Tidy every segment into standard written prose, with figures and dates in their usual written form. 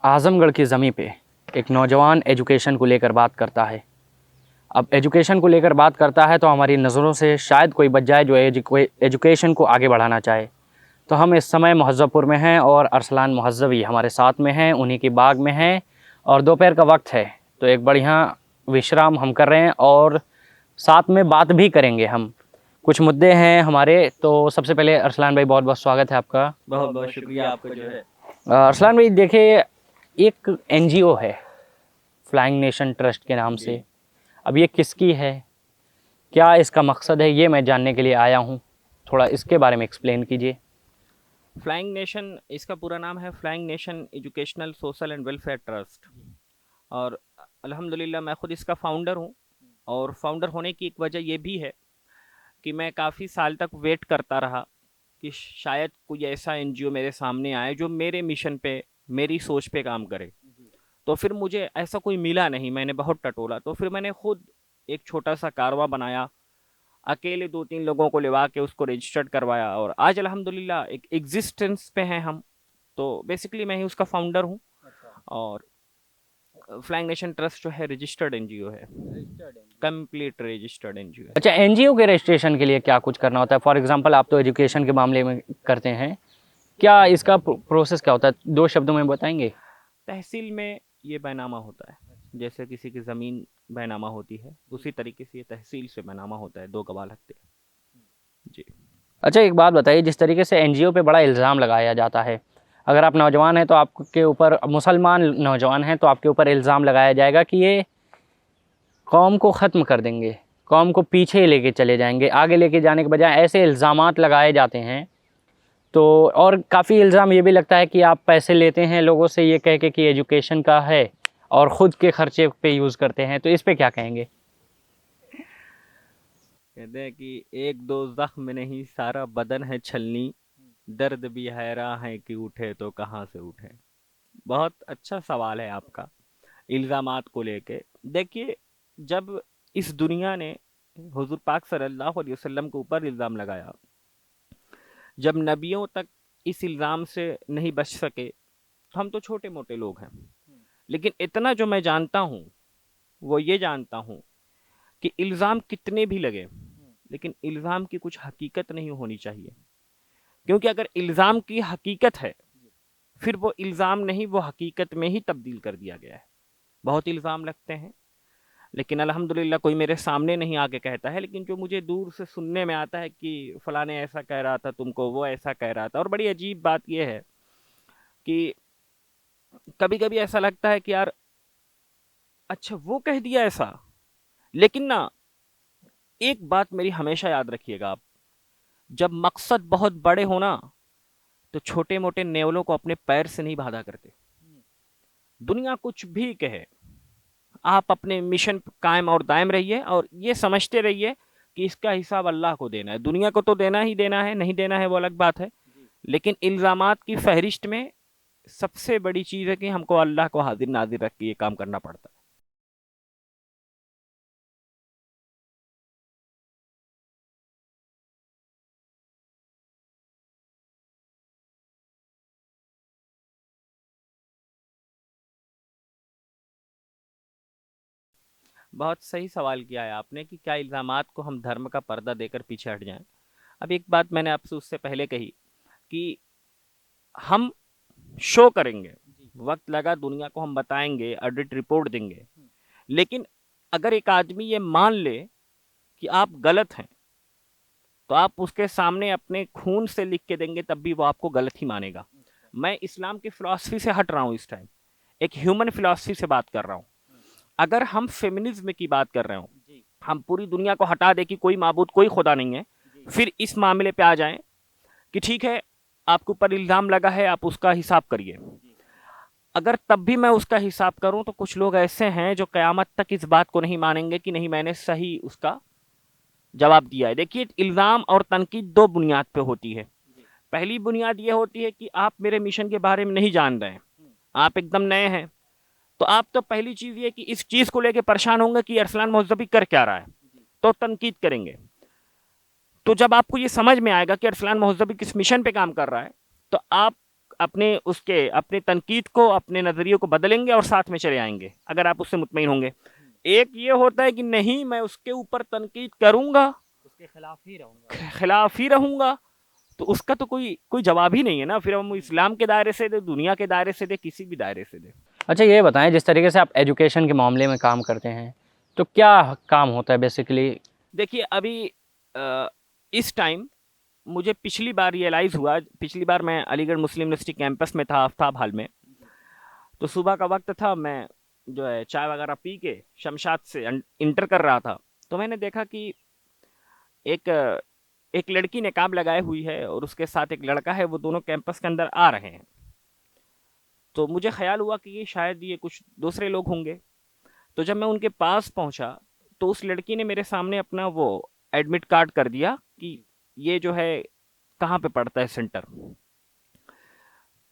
आज़मगढ़ की ज़मीं पे एक नौजवान एजुकेशन को लेकर बात करता है। अब एजुकेशन को लेकर बात करता है तो हमारी नज़रों से शायद कोई बच जाए जो एजुकेशन को आगे बढ़ाना चाहे। तो हम इस समय मुहज़्ज़फ़पुर में हैं और अरसलान मुहज़्ज़वी हमारे साथ में हैं, उन्हीं की बाग में हैं और दोपहर का वक्त है, तो एक बढ़िया विश्राम हम कर रहे हैं और साथ में बात भी करेंगे हम। कुछ मुद्दे हैं हमारे, तो सबसे पहले अरसलान भाई बहुत बहुत स्वागत है आपका। बहुत बहुत शुक्रिया आपका जो है। अरसलान भाई देखिए, एक एनजीओ है फ्लाइंग नेशन ट्रस्ट के नाम से। अब ये किसकी है, क्या इसका मकसद है, ये मैं जानने के लिए आया हूँ। थोड़ा इसके बारे में एक्सप्लेन कीजिए। फ्लाइंग नेशन, इसका पूरा नाम है flying nation educational social and welfare trust. और अल्हम्दुलिल्लाह मैं खुद इसका फाउंडर हूँ। और फाउंडर होने की एक वजह ये भी है कि मैं काफ़ी साल तक वेट करता रहा कि शायद कोई ऐसा एनजीओ मेरे सामने आए जो मेरे मिशन पे, मेरी सोच पे काम करे। तो फिर मुझे ऐसा कोई मिला नहीं, मैंने बहुत टटोला, तो फिर मैंने खुद एक छोटा सा कारवां बनाया, अकेले 2-3 लोगों को लिवा के उसको रजिस्टर्ड करवाया और आज अल्हम्दुलिल्लाह एक एग्जिस्टेंस पे हैं हम। तो बेसिकली मैं ही उसका फाउंडर हूँ। और फ्लाइंग नेशन ट्रस्ट जो है रजिस्टर्ड एनजीओ है, कंप्लीट रजिस्टर्ड एनजीओ है। अच्छा, एनजीओ के रजिस्ट्रेशन के लिए क्या कुछ करना होता है? फॉर एग्जांपल आप तो एजुकेशन के मामले में करते हैं, क्या इसका प्रोसेस क्या होता है, 2 शब्दों में बताएंगे? तहसील में ये बैनामा होता है, जैसे किसी की ज़मीन बैनामा होती है उसी तरीके से ये तहसील से बैनामा होता है, 2 गवाह लगते हैं जी। अच्छा, एक बात बताइए, जिस तरीके से एनजीओ पे बड़ा इल्ज़ाम लगाया जाता है, अगर आप नौजवान हैं तो आपके ऊपर, मुसलमान नौजवान हैं तो आपके ऊपर इल्ज़ाम लगाया जाएगा कि ये कौम को ख़त्म कर देंगे, कौम को पीछे लेके चले जाएंगे, आगे लेके जाने के बजाय ऐसे इल्ज़ामात लगाए जाते हैं। तो और काफ़ी इल्ज़ाम ये भी लगता है कि आप पैसे लेते हैं लोगों से ये कह के कि एजुकेशन का है और ख़ुद के खर्चे पे यूज़ करते हैं, तो इस पे क्या कहेंगे? कहते हैं कि एक दो जख्म नहीं सारा बदन है छलनी, दर्द भी हैरान है कि उठे तो कहाँ से उठे। बहुत अच्छा सवाल है आपका इल्ज़ामात को लेके। देखिए, जब इस दुनिया ने हुजूर पाक सल्लल्लाहु अलैहि वसल्लम के ऊपर इल्ज़ाम लगाया, जब नबियों तक इस इल्ज़ाम से नहीं बच सके, तो हम तो छोटे मोटे लोग हैं। लेकिन इतना जो मैं जानता हूँ वो ये जानता हूँ कि इल्ज़ाम कितने भी लगे, लेकिन इल्ज़ाम की कुछ हकीकत नहीं होनी चाहिए। क्योंकि अगर इल्ज़ाम की हकीकत है, फिर वो इल्ज़ाम नहीं, वो हकीकत में ही तब्दील कर दिया गया है। बहुत इल्ज़ाम लगते हैं, लेकिन अल्हम्दुलिल्लाह कोई मेरे सामने नहीं आके कहता है, लेकिन जो मुझे दूर से सुनने में आता है कि फ़लाँ ने ऐसा कह रहा था तुमको, वो ऐसा कह रहा था। और बड़ी अजीब बात ये है कि कभी कभी ऐसा लगता है कि यार अच्छा वो कह दिया ऐसा। लेकिन ना, एक बात मेरी हमेशा याद रखिएगा आप, जब मकसद बहुत बड़े हो ना, तो छोटे मोटे नेवलों को अपने पैर से नहीं बांधा करते। दुनिया कुछ भी कहे, आप अपने मिशन पे कायम और दायम रहिए और ये समझते रहिए कि इसका हिसाब अल्लाह को देना है। दुनिया को तो देना ही देना है, नहीं देना है वो अलग बात है, लेकिन इल्ज़ामात की फहरिस्त में सबसे बड़ी चीज़ है कि हमको अल्लाह को हाजिर नाजिर रख के ये काम करना पड़ता है। बहुत सही सवाल किया है आपने कि क्या इल्ज़ामात को हम धर्म का पर्दा देकर पीछे हट जाएं। अब एक बात मैंने आपसे उससे पहले कही कि हम शो करेंगे, वक्त लगा दुनिया को हम बताएंगे, ऑडिट रिपोर्ट देंगे, लेकिन अगर एक आदमी ये मान ले कि आप गलत हैं, तो आप उसके सामने अपने खून से लिख के देंगे तब भी वो आपको गलत ही मानेगा। मैं इस्लाम की फ़िलासफ़ी से हट रहा हूँ इस टाइम, एक ह्यूमन फ़िलासफ़ी से बात कर रहा हूँ। अगर हम फेमिनिज्म की बात कर रहे हो, हम पूरी दुनिया को हटा दें कि कोई माबूद, कोई खुदा नहीं है, फिर इस मामले पे आ जाएं कि ठीक है आपके ऊपर इल्ज़ाम लगा है, आप उसका हिसाब करिए। अगर तब भी मैं उसका हिसाब करूं तो कुछ लोग ऐसे हैं जो क़यामत तक इस बात को नहीं मानेंगे कि नहीं मैंने सही उसका जवाब दिया है। देखिए, इल्ज़ाम और तनकीद 2 बुनियाद पे होती है। पहली बुनियाद ये होती है कि आप मेरे मिशन के बारे में नहीं जान रहे हैं, आप एकदम नए हैं, तो आप तो पहली चीज़ ये कि इस चीज़ को लेके परेशान होंगे कि अरसलान मौज़वी कर क्या रहा है, तो तनकीद करेंगे। तो जब आपको ये समझ में आएगा कि अरसलान मौज़वी किस मिशन पे काम कर रहा है, तो आप अपने तनकीद को, अपने नज़रिए को बदलेंगे और साथ में चले आएंगे अगर आप उससे मुतमईन होंगे। एक ये होता है कि नहीं, मैं उसके ऊपर तनकीद करूंगा, उसके खिलाफ ही रहूंगा, तो उसका तो कोई कोई जवाब ही नहीं है ना। फिर हम इस्लाम के दायरे से दे, दुनिया के दायरे से दे, किसी भी दायरे से दे। अच्छा ये बताएं, जिस तरीके से आप एजुकेशन के मामले में काम करते हैं, तो क्या काम होता है बेसिकली? देखिए अभी इस टाइम मुझे पिछली बार रियलाइज़ हुआ, पिछली बार मैं अलीगढ़ मुस्लिम यूनिवर्सिटी कैंपस में था, आफ्ताब हाल में। तो सुबह का वक्त था, मैं जो है चाय वगैरह पी के शमशाद से इंटर कर रहा था। तो मैंने देखा कि एक एक लड़की निकाब लगाए हुई है और उसके साथ एक लड़का है, वो दोनों कैंपस के अंदर आ रहे हैं। तो मुझे ख्याल हुआ कि ये शायद ये कुछ दूसरे लोग होंगे। तो जब मैं उनके पास पहुंचा तो उस लड़की ने मेरे सामने अपना वो एडमिट कार्ड कर दिया कि ये जो है कहाँ पे पड़ता है सेंटर।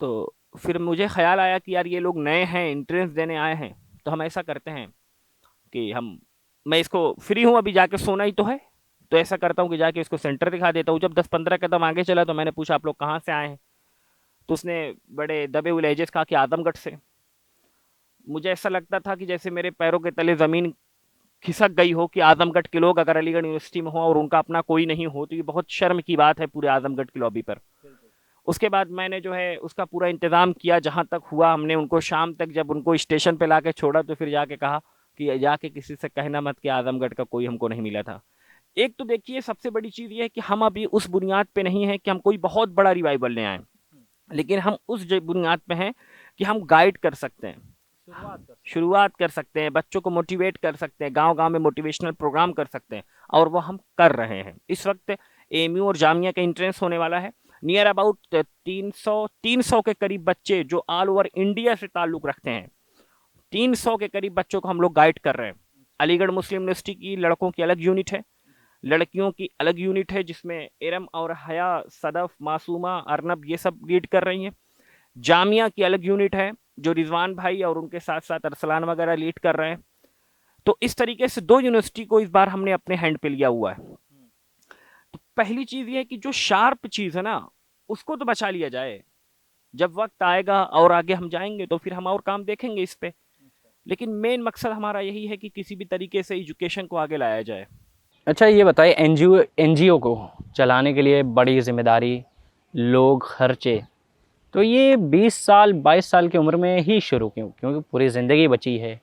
तो फिर मुझे ख्याल आया कि यार ये लोग नए हैं, एंट्रेंस देने आए हैं, तो हम ऐसा करते हैं कि मैं इसको फ्री हूँ, अभी जाके सोना ही तो है, तो ऐसा करता हूँ कि जाके इसको सेंटर दिखा देता हूँ। जब 10-15 कदम आगे चला तो मैंने पूछा आप लोग कहाँ से आए हैं। तो उसने बड़े दबे हुए लहजे से कहा कि आदमगढ़ से। मुझे ऐसा लगता था कि जैसे मेरे पैरों के तले ज़मीन खिसक गई हो कि आजमगढ़ के लोग अगर अलीगढ़ यूनिवर्सिटी में हो और उनका अपना कोई नहीं हो तो ये बहुत शर्म की बात है पूरे आजमगढ़ की लॉबी पर। उसके बाद मैंने जो है उसका पूरा इंतज़ाम किया, जहाँ तक हुआ हमने उनको शाम तक जब उनको स्टेशन पे लाके छोड़ा तो फिर जाके कहा कि जाके किसी से कहना मत कि आजमगढ़ का कोई हमको नहीं मिला था। एक तो देखिए सबसे बड़ी चीज़ ये है कि हम अभी उस बुनियाद पे नहीं है कि हम कोई बहुत बड़ा रिवाइवल ले आए, लेकिन हम उस बुनियाद पे हैं कि हम गाइड कर सकते हैं, शुरुआत कर सकते हैं, बच्चों को मोटिवेट कर सकते हैं, गांव-गांव में मोटिवेशनल प्रोग्राम कर सकते हैं, और वो हम कर रहे हैं। इस वक्त एएमयू और जामिया का एंट्रेंस होने वाला है। नियर अबाउट 300 के करीब बच्चे जो ऑल ओवर इंडिया से ताल्लुक़ रखते हैं, 300 के करीब बच्चों को हम लोग गाइड कर रहे हैं। अलीगढ़ मुस्लिम यूनिवर्सिटी की लड़कों की अलग यूनिट है, लड़कियों की अलग यूनिट है, जिसमें इरम और हया, सदफ, मासूमा, अर्नब ये सब लीड कर रही हैं। जामिया की अलग यूनिट है जो रिजवान भाई और उनके साथ साथ अरसलान वगैरह लीड कर रहे हैं। तो इस तरीके से 2 यूनिवर्सिटी को इस बार हमने अपने हैंड पे लिया हुआ है। तो पहली चीज़ ये है कि जो शार्प चीज़ है ना, उसको तो बचा लिया जाए। जब वक्त आएगा और आगे हम जाएंगे तो फिर हम और काम देखेंगे इस पे, लेकिन मेन मकसद हमारा यही है कि किसी भी तरीके से एजुकेशन को आगे लाया जाए। अच्छा ये बताइए, एनजीओ को चलाने के लिए बड़ी जिम्मेदारी, लोग, खर्चे, तो ये 20 साल 22 साल की उम्र में ही शुरू क्यों? क्योंकि पूरी ज़िंदगी बची है,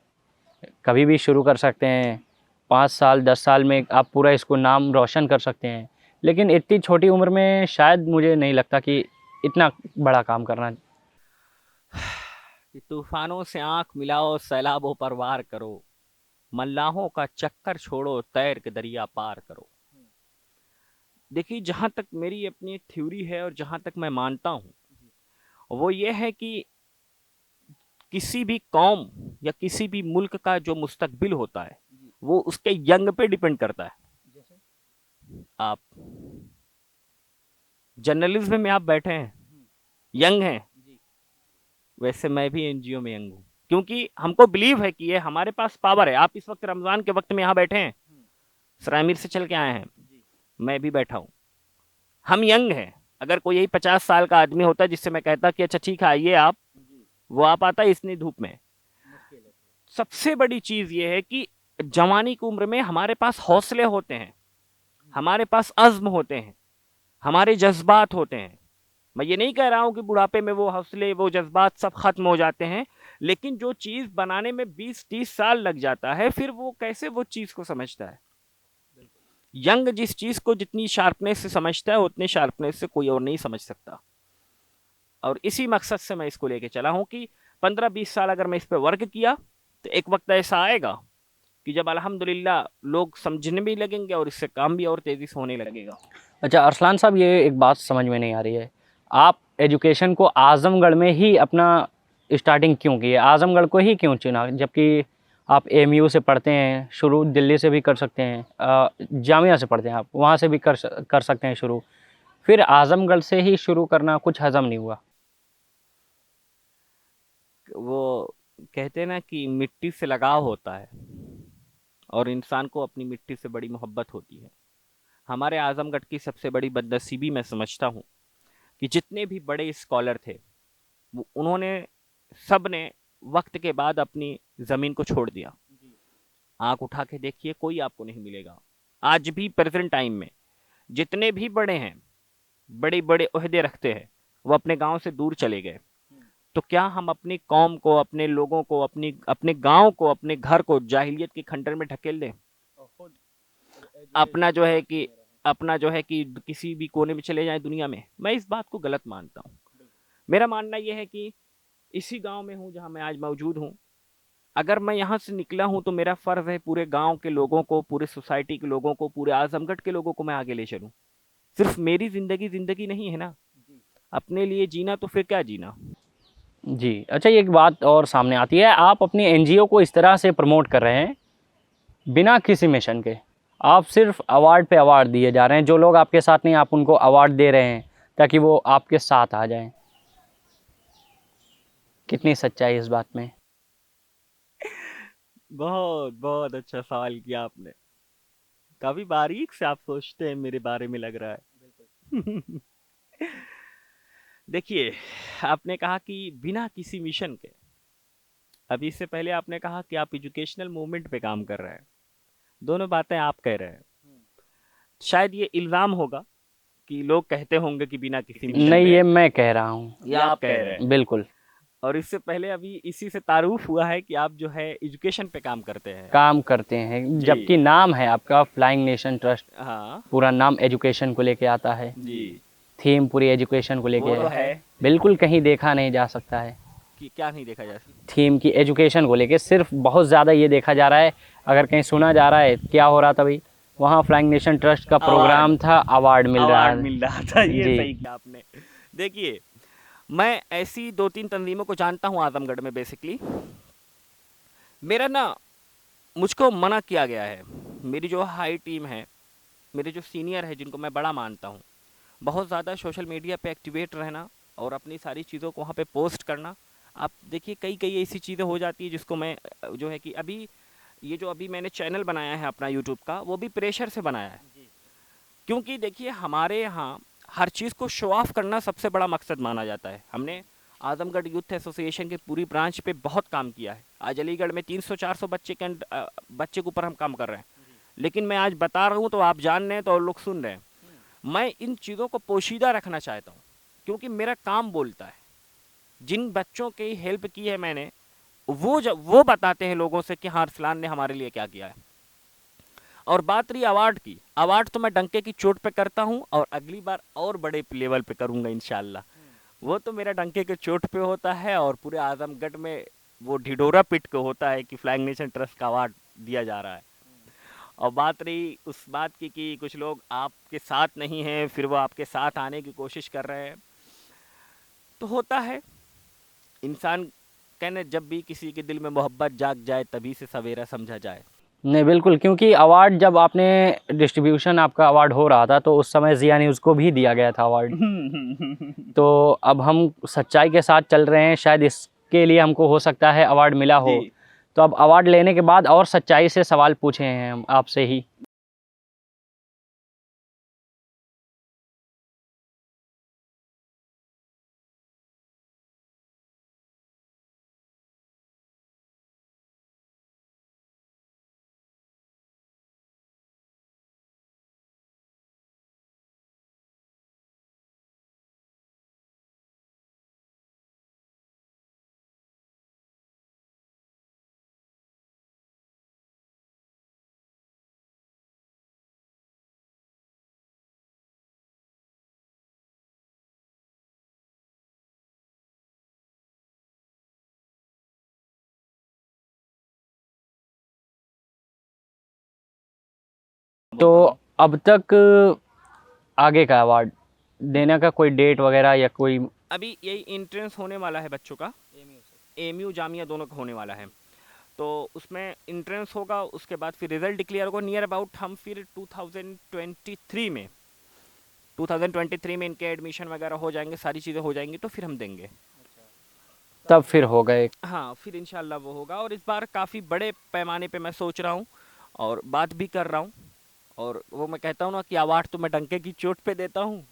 कभी भी शुरू कर सकते हैं। 5 साल 10 साल में आप पूरा इसको नाम रोशन कर सकते हैं, लेकिन इतनी छोटी उम्र में शायद मुझे नहीं लगता कि इतना बड़ा काम करना। कि तूफानों से आंख मिलाओ, सैलाबों पर वार करो, मल्लाहों का चक्कर छोड़ो, तैर के दरिया पार करो। देखिए जहाँ तक मेरी अपनी थ्योरी है और जहाँ तक मैं मानता हूँ, वो ये है कि किसी भी कौम या किसी भी मुल्क का जो मुस्तकबिल होता है वो उसके यंग पे डिपेंड करता है। आप जर्नलिज्म में आप बैठे हैं, यंग हैं, वैसे मैं भी एनजीओ में यंग हूँ, क्योंकि हमको बिलीव है कि ये हमारे पास पावर है। आप इस वक्त रमज़ान के वक्त में यहाँ बैठे हैं, सरायमीर से चल के आए हैं, मैं भी बैठा हूँ, हम यंग हैं। अगर कोई यही 50 साल का आदमी होता जिससे मैं कहता कि अच्छा ठीक है आइए आप, वो आ पाता इतनी धूप में? सबसे बड़ी चीज़ ये है कि जवानी की उम्र में हमारे पास हौसले होते हैं, हमारे पास अज़्म होते हैं, हमारे जज्बात होते हैं। मैं ये नहीं कह रहा हूँ कि बुढ़ापे में वो हौसले, वो जज्बात सब खत्म हो जाते हैं, लेकिन जो चीज़ बनाने में 20-30 साल लग जाता है, फिर वो कैसे वो चीज़ को समझता है। यंग जिस चीज़ को जितनी शार्पनेस से समझता है उतनी शार्पनेस से कोई और नहीं समझ सकता। और इसी मकसद से मैं इसको लेके चला हूँ कि 15-20 साल अगर मैं इस पर वर्क किया तो एक वक्त ऐसा आएगा कि जब अल्हम्दुलिल्लाह लोग समझने भी लगेंगे और इससे काम भी और तेज़ी से होने लगेगा। अच्छा अरसलान साहब, ये एक बात समझ में नहीं आ रही है, आप एजुकेशन को आज़मगढ़ में ही अपना स्टार्टिंग क्यों किए? आज़मगढ़ को ही क्यों चुना, जबकि आप एएमयू से पढ़ते हैं, शुरू दिल्ली से भी कर सकते हैं, जामिया से पढ़ते हैं आप, वहाँ से भी कर सकते हैं शुरू, फिर आज़मगढ़ से ही शुरू करना कुछ हज़म नहीं हुआ? वो कहते हैं ना कि मिट्टी से लगाव होता है और इंसान को अपनी मिट्टी से बड़ी मोहब्बत होती है। हमारे आजमगढ़ की सबसे बड़ी बदनसीबी मैं समझता हूँ कि जितने भी बड़े स्कॉलर थे उन्होंने सब ने वक्त के बाद अपनी ज़मीन को छोड़ दिया। आंख उठा के देखिए, कोई आपको नहीं मिलेगा। आज भी प्रेजेंट टाइम में जितने भी बड़े हैं, बड़े बड़े ओहदे रखते हैं, वो अपने गांव से दूर चले गए। तो क्या हम अपनी कौम को, अपने लोगों को, अपने गांव को, अपने घर को जाहिलियत के खंडर में ढकेल दें? अपना जो है कि अपना जो है कि किसी भी कोने में चले जाएं दुनिया में? मैं इस बात को गलत मानता हूँ। मेरा मानना यह है कि इसी गांव में हूँ जहाँ मैं आज मौजूद हूँ। अगर मैं यहाँ से निकला हूँ तो मेरा फर्ज है पूरे गांव के लोगों को, पूरे सोसाइटी के लोगों को, पूरे आजमगढ़ के लोगों को मैं आगे ले चलूँ। सिर्फ मेरी जिंदगी जिंदगी नहीं है ना, अपने लिए जीना तो फिर क्या जीना। जी, अच्छा, ये एक बात और सामने आती है, आप अपनी एनजीओ को इस तरह से प्रमोट कर रहे हैं बिना किसी मिशन के। आप सिर्फ अवार्ड पे अवार्ड दिए जा रहे हैं, जो लोग आपके साथ नहीं आप उनको अवार्ड दे रहे हैं ताकि वो आपके साथ आ जाएं। कितनी सच्चाई इस बात में? बहुत बहुत अच्छा सवाल किया आपने। काफी बारीक से आप सोचते हैं मेरे बारे में, लग रहा है। देखिए, आपने कहा कि बिना किसी मिशन के, अभी इससे पहले आपने कहा कि आप एजुकेशनल मूवमेंट पे काम कर रहे हैं। दोनों बातें आप कह रहे हैं। शायद ये इल्जाम होगा कि लोग कहते होंगे कि बिना किसी मिशन नहीं, पे। ये मैं कह रहा हूँ। ये आप कह रहे हैं। बिल्कुल। और इससे पहले अभी इसी से तारुफ हुआ है कि आप जो है एजुकेशन पे काम करते हैं। काम करते हैं, जी। जबकि नाम है आपका फ्लाइंग नेशन ट्रस्ट। हाँ पूरा नाम एजुकेशन को लेके आता है, जी, थीम पूरी एजुकेशन को लेके वो तो है बिल्कुल कहीं देखा नहीं जा सकता है। कि क्या नहीं देखा जा सकता। थीम की एजुकेशन को लेके सिर्फ बहुत ज़्यादा ये देखा जा रहा है, अगर कहीं सुना जा रहा है क्या हो रहा था भाई, वहाँ फ्लाइंग नेशन ट्रस्ट का प्रोग्राम था, अवार्ड मिल रहा अवार्ड है। मिल रहा था, ये जी। सही किया आपने। देखिए, मैं ऐसी 2-3 तंजीमों को जानता हूँ आजमगढ़ में। बेसिकली मेरा ना, मुझको मना किया गया है। मेरी जो हाई टीम है, मेरे जो सीनियर है जिनको मैं बड़ा मानता हूँ, बहुत ज़्यादा सोशल मीडिया पे एक्टिवेट रहना और अपनी सारी चीज़ों को वहाँ पे पोस्ट करना। आप देखिए, कई कई ऐसी चीज़ें हो जाती है जिसको मैं जो है कि अभी ये जो अभी मैंने चैनल बनाया है अपना यूट्यूब का, वो भी प्रेशर से बनाया है। क्योंकि देखिए, हमारे यहाँ हर चीज़ को शो ऑफ करना सबसे बड़ा मकसद माना जाता है। हमने आजमगढ़ यूथ एसोसिएशन के पूरी ब्रांच पे बहुत काम किया है। आज अलीगढ़ में 300-400 बच्चे के ऊपर हम काम कर रहे हैं। लेकिन मैं आज बता रहा हूँ तो आप जान रहे हैं, तो और लोग सुन रहे हैं। मैं इन चीज़ों को पोशीदा रखना चाहता हूँ क्योंकि मेरा काम बोलता है। जिन बच्चों की हेल्प की है मैंने, वो बताते हैं लोगों से कि हाँ, फलान ने हमारे लिए क्या किया है। और बात रही अवार्ड की, अवार्ड तो मैं डंके की चोट पे करता हूँ और अगली बार और बड़े लेवल पे करूँगा इंशाल्लाह। वो तो मेरा डंके के चोट पे होता है और पूरे आजमगढ़ में वो ढिढोरा पिट के होता है कि फ्लाइंग नेशन ट्रस्ट का अवार्ड दिया जा रहा है। और बात रही उस बात की कि कुछ लोग आपके साथ नहीं हैं, फिर वो आपके साथ आने की कोशिश कर रहे हैं, तो होता है। इंसान कहने, जब भी किसी के दिल में मोहब्बत जाग जाए तभी से सवेरा समझा जाए। नहीं, बिल्कुल, क्योंकि अवार्ड जब आपने डिस्ट्रीब्यूशन आपका अवार्ड हो रहा था तो उस समय जिया न्यूज़ को भी दिया गया था अवार्ड। तो अब हम सच्चाई के साथ चल रहे हैं, शायद इसके लिए हमको हो सकता है अवार्ड मिला हो। जी। तो अब अवार्ड लेने के बाद और सच्चाई से सवाल पूछे हैं हम आपसे ही। तो अब तक आगे का अवार्ड देने का कोई डेट वगैरह या कोई? अभी यही एंट्रेंस होने वाला है बच्चों का, एमयू जामिया दोनों का होने वाला है। तो उसमें एंट्रेंस होगा, उसके बाद फिर रिजल्ट डिक्लेयर होगा। नियर अबाउट हम फिर 2023 में इनके एडमिशन वगैरह हो जाएंगे, सारी चीज़ें हो जाएंगी, तो फिर हम देंगे। तब फिर हो गए। हाँ, फिर इंशाल्लाह वो होगा। और इस बार काफ़ी बड़े पैमाने पे मैं सोच रहा हूँ और बात भी कर रहा हूँ। और वो मैं कहता हूँ ना कि अवार्ड तो मैं डंके की चोट पे देता हूँ,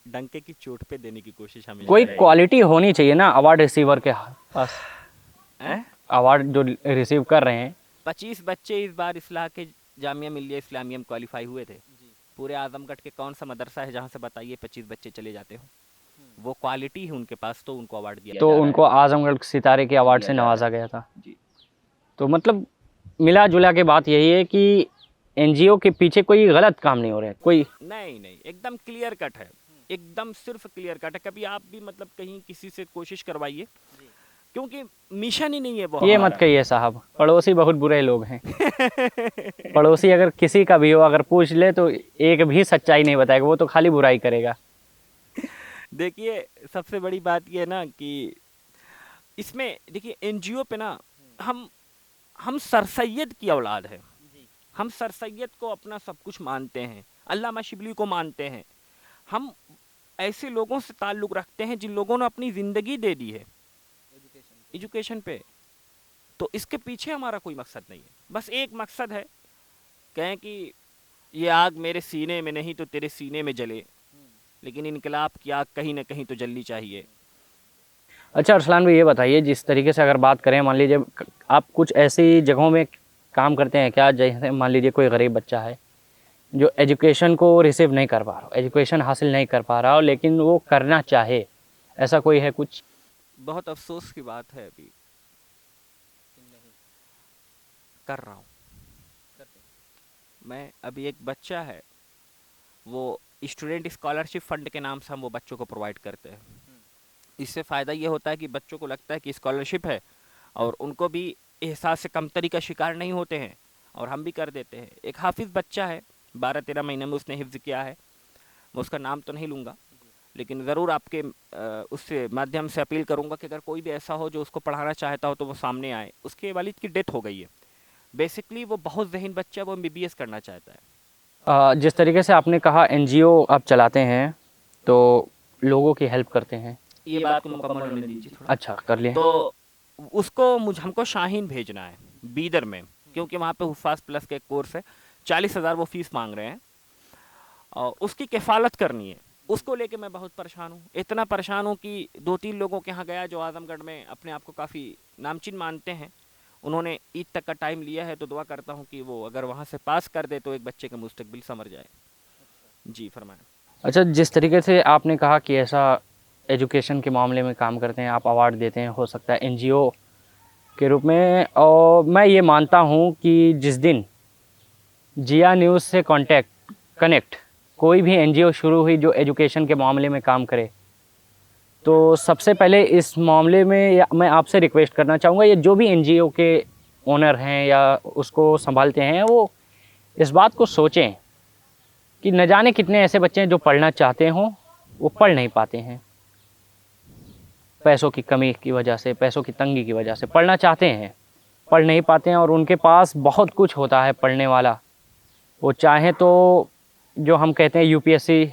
डंके की चोट पे देने की कोशिश हमेशा कोई रहेगी। क्वालिटी होनी चाहिए ना अवार्ड रिसीवर के पास, हैं? अवार्ड जो रिसीव कर रहे हैं। 25 बच्चे इस बार इस्लाह के जामिया मिल्लिया इस्लामिया में क्वालिफाई हुए थे। पूरे आजमगढ़ के कौन सा मदरसा है जहाँ से बताइए 25 बच्चे चले जाते हो? वो क्वालिटी है उनके पास, तो उनको अवार्ड दिया तो जा रहा उनको आजमगढ़ सितारे के अवार्ड से नवाजा गया था। जी। तो मतलब मिला जुला के बात यही है कि एनजीओ के पीछे कोई गलत काम नहीं हो रहा है कोई। नहीं नहीं, एकदम क्लियर कट है, एकदम सिर्फ क्लियर कट है। कभी आप भी मतलब कहीं किसी से कोशिश करवाइए, क्योंकि मिशन ही नहीं है वो ये हमारा। मत कहिए साहब, पड़ोसी बहुत बुरे लोग हैं। पड़ोसी अगर किसी का भी हो, अगर पूछ ले तो एक भी सच्चाई नहीं बताएगा, वो तो खाली बुराई करेगा। देखिए सबसे बड़ी बात ये है ना कि इसमें देखिए एनजीओ पे ना हम सर सैयद की औलाद है। हम सर सैयद को अपना सब कुछ मानते हैं, अल्लामा शिबली को मानते हैं। हम ऐसे लोगों से ताल्लुक़ रखते हैं जिन लोगों ने अपनी ज़िंदगी दे दी है एजुकेशन पे। तो इसके पीछे हमारा कोई मकसद नहीं है, बस एक मकसद है, कहें कि ये आग मेरे सीने में नहीं तो तेरे सीने में जले, लेकिन इनकलाब की आग कहीं ना कहीं तो जलनी चाहिए। अच्छा अरसलान भाई, ये बताइए, जिस तरीके से अगर बात करें, मान लीजिए आप कुछ ऐसी जगहों में काम करते हैं क्या, जैसे मान लीजिए कोई गरीब बच्चा है जो एजुकेशन को रिसीव नहीं कर पा रहा, एजुकेशन हासिल नहीं कर पा रहा हो, लेकिन वो करना चाहे, ऐसा कोई है कुछ? बहुत अफसोस की बात है, अभी कर रहा हूँ मैं। अभी एक बच्चा है, वो स्टूडेंट स्कॉलरशिप फंड के नाम से हम वो बच्चों को प्रोवाइड करते हैं। इससे फ़ायदा ये होता है कि बच्चों को लगता है कि स्कॉलरशिप है, और उनको भी एहसास से कमतरी का शिकार नहीं होते हैं, और हम भी कर देते हैं। एक हाफिज़ बच्चा है, 12-13 महीने में उसने हिफ्ज़ किया है। मैं उसका नाम तो नहीं लूँगा, लेकिन ज़रूर आपके उससे माध्यम से अपील करूँगा कि अगर कोई भी ऐसा हो जो उसको पढ़ाना चाहता हो तो वो सामने आए। उसके वालिद की डेथ हो गई है। बेसिकली वो बहुत ज़हीन बच्चा है, वो MBBS करना चाहता है। जिस तरीके से आपने कहा एनजीओ आप चलाते हैं तो लोगों की हेल्प करते हैं, ये बात को मुकम्मल होने दीजिए थोड़ा। अच्छा कर लिए। तो उसको हमको शाहीन भेजना है बीदर में, क्योंकि वहाँ पे हुफ़ाज़ प्लस का एक कोर्स है। 40,000 वो फीस मांग रहे हैं, और उसकी किफ़ालत करनी है। उसको लेके मैं बहुत परेशान हूँ, इतना परेशान हूँ कि 2-3 लोगों के यहाँ गया जो आज़मगढ़ में अपने आप को काफ़ी नामचीन मानते हैं। उन्होंने ईद तक का टाइम लिया है, तो दुआ करता हूँ कि वो अगर वहाँ से पास कर दे तो एक बच्चे का मुस्तकबिल संवर जाए। जी फरमाएं। अच्छा, जिस तरीके से आपने कहा कि ऐसा एजुकेशन के मामले में काम करते हैं, आप अवार्ड देते हैं, हो सकता है एनजीओ के रूप में, और मैं ये मानता हूँ कि जिस दिन जिया न्यूज़ से कनेक्ट कोई भी एनजीओ शुरू हुई जो एजुकेशन के मामले में काम करे, तो सबसे पहले इस मामले में मैं आपसे रिक्वेस्ट करना चाहूँगा, ये जो भी एनजीओ के ओनर हैं या उसको संभालते हैं, वो इस बात को सोचें कि न जाने कितने ऐसे बच्चे हैं जो पढ़ना चाहते हों, वो पढ़ नहीं पाते हैं, पैसों की कमी की वजह से, पैसों की तंगी की वजह से पढ़ना चाहते हैं, पढ़ नहीं पाते हैं, और उनके पास बहुत कुछ होता है पढ़ने वाला। वो चाहें तो जो हम कहते हैं यूपीएससी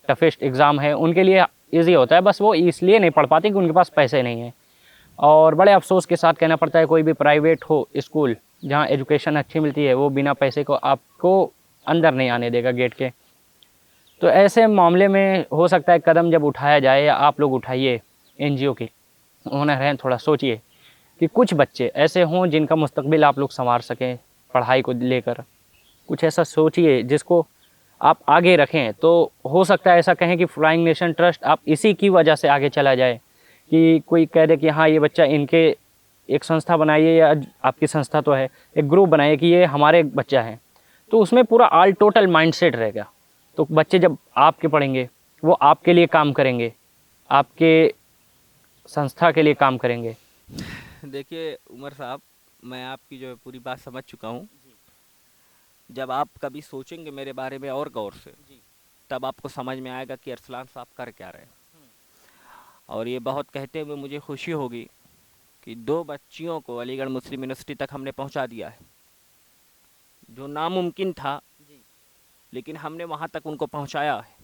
टफेस्ट एग्ज़ाम है, उनके लिए इजी होता है, बस वो इसलिए नहीं पढ़ पाते कि उनके पास पैसे नहीं हैं। और बड़े अफसोस के साथ कहना पड़ता है, कोई भी प्राइवेट हो स्कूल जहाँ एजुकेशन अच्छी मिलती है, वो बिना पैसे को आपको अंदर नहीं आने देगा गेट के। तो ऐसे मामले में हो सकता है कदम जब उठाया जाए, या आप लोग उठाइए, एनजीओ के ओनर हैं, थोड़ा सोचिए कि कुछ बच्चे ऐसे हों जिनका मुस्तकबिल आप लोग संवार सकें पढ़ाई को लेकर। कुछ ऐसा सोचिए जिसको आप आगे रखें, तो हो सकता है ऐसा कहें कि फ्लाइंग नेशन ट्रस्ट आप इसी की वजह से आगे चला जाए, कि कोई कह दे कि हाँ ये बच्चा, इनके एक संस्था बनाइए, या आपकी संस्था तो है, एक ग्रुप बनाइए कि ये हमारे बच्चा है, तो उसमें पूरा ऑल टोटल माइंडसेट रहेगा। तो बच्चे जब आपके पढ़ेंगे, वो आपके लिए काम करेंगे, आपके संस्था के लिए काम करेंगे। देखिए उमर साहब, मैं आपकी जो है पूरी बात समझ चुका हूँ। जब आप कभी सोचेंगे मेरे बारे में और गौर से, तब आपको समझ में आएगा कि अरसलान साहब कर क्या रहे हैं। और ये बहुत कहते हुए मुझे खुशी होगी कि 2 बच्चियों को अलीगढ़ मुस्लिम यूनिवर्सिटी तक हमने पहुंचा दिया है, जो नामुमकिन था, लेकिन हमने वहां तक उनको पहुंचाया है।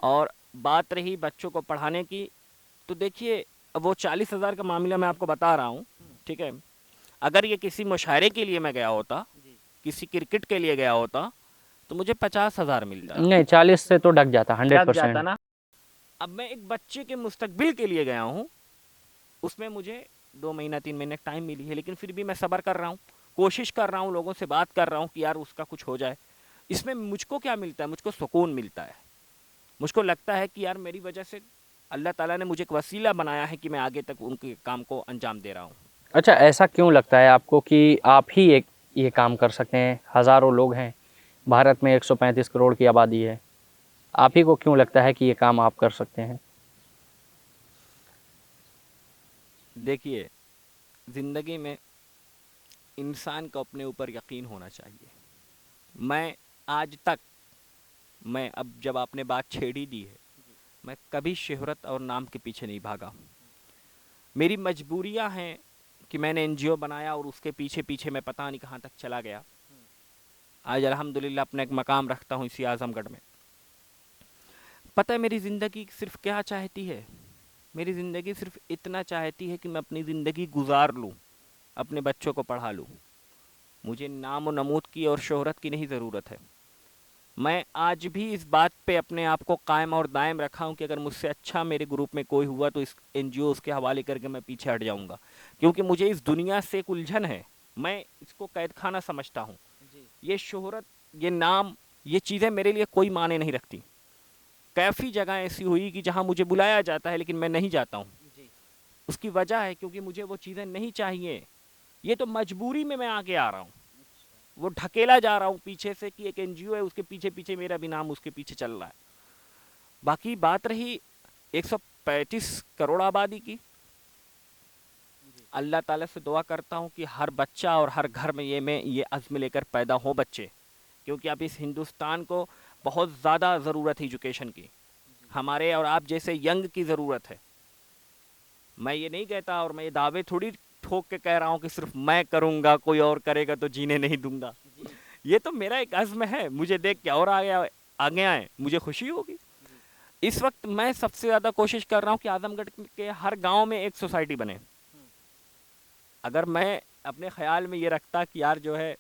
और बात रही बच्चों को पढ़ाने की, तो देखिए वो 40,000 का मामला मैं आपको बता रहा हूँ, ठीक है। अगर ये किसी मुशायरे के लिए मैं गया होता, किसी क्रिकेट के लिए गया होता, तो मुझे 50,000 मिलता। नहीं 40 से तो ढक जाता लग जाता 100%। ना। अब मैं एक बच्चे के मुस्तकबिल के लिए गया हूँ, उसमें मुझे 2 महीना 3 महीने टाइम मिली है, लेकिन फिर भी मैं सब्र कर रहा हूँ, कोशिश कर रहा हूँ, लोगों से बात कर रहा हूँ कि यार उसका कुछ हो जाए। इसमें मुझको क्या मिलता है? मुझको सुकून मिलता है। मुझको लगता है कि यार मेरी वजह से अल्लाह ताला ने मुझे एक वसीला बनाया है कि मैं आगे तक उनके काम को अंजाम दे रहा हूँ। अच्छा, ऐसा क्यों लगता है आपको कि आप ही एक ये काम कर सकते हैं? हज़ारों लोग हैं, भारत में 135 करोड़ की आबादी है, आप ही को क्यों लगता है कि ये काम आप कर सकते हैं? देखिए, ज़िंदगी में इंसान को अपने ऊपर यकीन होना चाहिए। मैं आज तक, मैं अब जब आपने बात छेड़ ही दी है, मैं कभी शोहरत और नाम के पीछे नहीं भागा। मेरी मजबूरियां हैं कि मैंने एनजीओ बनाया और उसके पीछे पीछे मैं पता नहीं कहाँ तक चला गया। आज अल्हम्दुलिल्लाह अपना एक मकाम रखता हूँ इसी आज़मगढ़ में। पता है मेरी ज़िंदगी सिर्फ क्या चाहती है? मेरी ज़िंदगी सिर्फ इतना चाहती है कि मैं अपनी ज़िंदगी गुजार लूँ, अपने बच्चों को पढ़ा लूँ। मुझे नाम और नमूद की और शोहरत की नहीं ज़रूरत है। मैं आज भी इस बात पे अपने आप को कायम और दायम रखा हूँ कि अगर मुझसे अच्छा मेरे ग्रुप में कोई हुआ तो इस एनजीओ के हवाले करके मैं पीछे हट जाऊँगा, क्योंकि मुझे इस दुनिया से एक उलझन है। मैं इसको कैद खाना समझता हूँ। ये शोहरत, ये नाम, ये चीज़ें मेरे लिए कोई माने नहीं रखती। काफ़ी जगह ऐसी हुई कि जहाँ मुझे बुलाया जाता है लेकिन मैं नहीं जाता हूँ। उसकी वजह है क्योंकि मुझे वो चीज़ें नहीं चाहिए। ये तो मजबूरी में मैं आगे आ रहा हूँ, वो ढकेला जा रहा हूँ पीछे से कि एक एनजीओ है, उसके पीछे पीछे मेरा भी नाम उसके पीछे चल रहा है। बाकी बात रही 135 करोड़ आबादी की, अल्लाह ताला से दुआ करता हूँ कि हर बच्चा और हर घर में ये अज़्म लेकर पैदा हो बच्चे, क्योंकि अब इस हिंदुस्तान को बहुत ज़्यादा ज़रूरत है एजुकेशन की। हमारे और आप जैसे यंग की ज़रूरत है। मैं ये नहीं कहता और मैं ये दावे थोड़ी ठोक के कह रहा हूँ कि सिर्फ मैं करूँगा, कोई और करेगा तो जीने नहीं दूंगा। ये तो मेरा एक अज़्म है, मुझे देख के और आगे आए, मुझे खुशी होगी। इस वक्त मैं सबसे ज़्यादा कोशिश कर रहा हूँ कि आजमगढ़ के हर गांव में एक सोसाइटी बने। अगर मैं अपने ख्याल में ये रखता कि यार जो है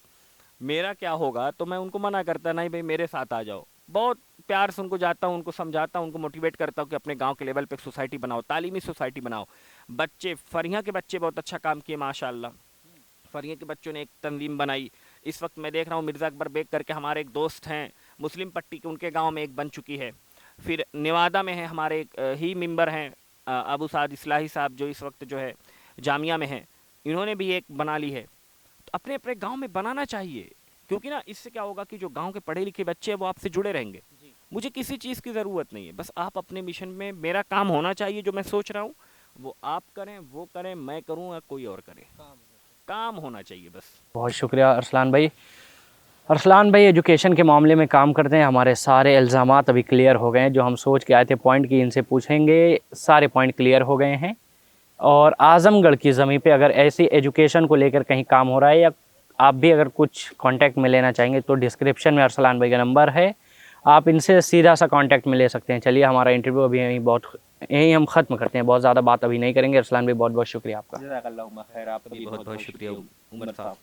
मेरा क्या होगा, तो मैं उनको मना करता, नहीं भाई मेरे साथ आ जाओ। बहुत प्यार से उनको जाता हूँ, उनको समझाता हूँ, उनको मोटिवेट करता हूँ कि अपने गांव के लेवल पे एक सोसाइटी बनाओ, तालीमी सोसाइटी बनाओ। बच्चे, फरिया के बच्चे बहुत अच्छा काम किए माशाल्लाह। फरिया के बच्चों ने एक तंजीम बनाई। इस वक्त मैं देख रहा हूँ मिर्ज़ा अकबर बेग करके हमारे एक दोस्त हैं, मुस्लिम पट्टी के, उनके गाँव में एक बन चुकी है। फिर नेवादा में है हमारे एक ही मेंबर हैं अबू साद इस्लाही साहब, जो इस वक्त जो है जामिया में हैं, इन्होंने भी एक बना ली है। तो अपने अपने गांव में बनाना चाहिए, क्योंकि ना इससे क्या होगा कि जो गांव के पढ़े लिखे बच्चे हैं वो आपसे जुड़े रहेंगे। मुझे किसी चीज़ की ज़रूरत नहीं है, बस आप अपने मिशन में, मेरा काम होना चाहिए जो मैं सोच रहा हूँ वो आप करें, वो करें, मैं करूँ या कोई और करे, काम होना चाहिए बस। बहुत शुक्रिया अरसलान भाई। अरसलान भाई एजुकेशन के मामले में काम करते हैं। हमारे सारे इल्ज़ामात अभी क्लियर हो गए हैं, जो हम सोच के आए थे पॉइंट की इनसे पूछेंगे, सारे पॉइंट क्लियर हो गए हैं। और आज़मगढ़ की ज़मीन पे अगर ऐसी एजुकेशन को लेकर कहीं काम हो रहा है, या आप भी अगर कुछ कांटेक्ट में लेना चाहेंगे, तो डिस्क्रिप्शन में अरसलान भाई का नंबर है, आप इनसे सीधा सा कांटेक्ट में ले सकते हैं। चलिए, हमारा इंटरव्यू अभी यहीं हम ख़त्म करते हैं, बहुत ज़्यादा बात अभी नहीं करेंगे। अरसलान भाई बहुत बहुत शुक्रिया आपका। जी बहुत बहुत शुक्रिया उमर साहब।